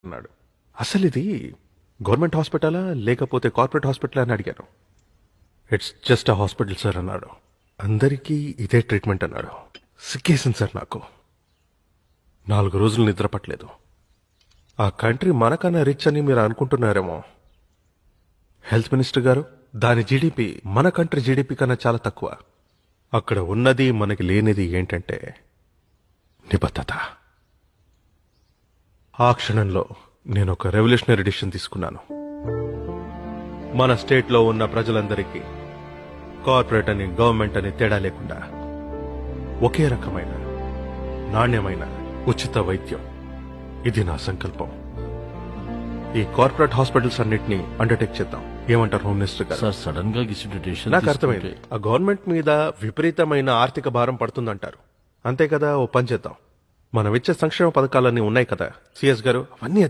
అన్నాడు. అసలు ఇది గవర్నమెంట్ హాస్పిటలా లేకపోతే కార్పొరేట్ హాస్పిటల్ అని అడిగాను. It's just a hospital sir అన్నాడు. అందరికీ ఇదే ట్రీట్మెంట్ అన్నాడు. సిక్కేసింది సార్ నాకు. 4 రోజులు నిద్ర పట్టలేదు. ఆ కంట్రీ మనకన్నా రిచ్ అని మీరు అనుకుంటున్నారేమో. హెల్త్ మినిస్టర్ గారు, దాని జీడిపి మన కంట్రీ జీడిపి కన్నా చాలా తక్కువ. అక్కడ ఉన్నది మనకి లేనిది ఏంటంటే నిబద్ధత. ఆ క్షణంలో నేను ఒక రెవల్యూషనరీ డిసిషన్ తీసుకున్నాను. మన స్టేట్లో ఉన్న ప్రజలందరికీ కార్పొరేట్ అని గవర్నమెంట్ అని తేడా లేకుండా ఒకే రకమైన నాణ్యమైన ఉచిత వైద్యం, ఇది నా సంకల్పం. ఈ కార్పొరేట్ హాస్పిటల్స్ అన్నిటినీ అండర్టేక్ చేద్దాం. ఏమంటారు హోమ్ మినిస్టర్ గారు? సార్ సడన్ గా డిసిషన్ నాకు అర్థమైంది. ఆ గవర్నమెంట్ మీద విపరీతమైన ఆర్థిక భారం పడుతుందంటారు. అంతే కదా, ఓ పని చేద్దాం. మనం ఇచ్చే సంక్షేమ పథకాలన్నీ ఉన్నాయి కదా సిఎస్ గారు, అవన్నీ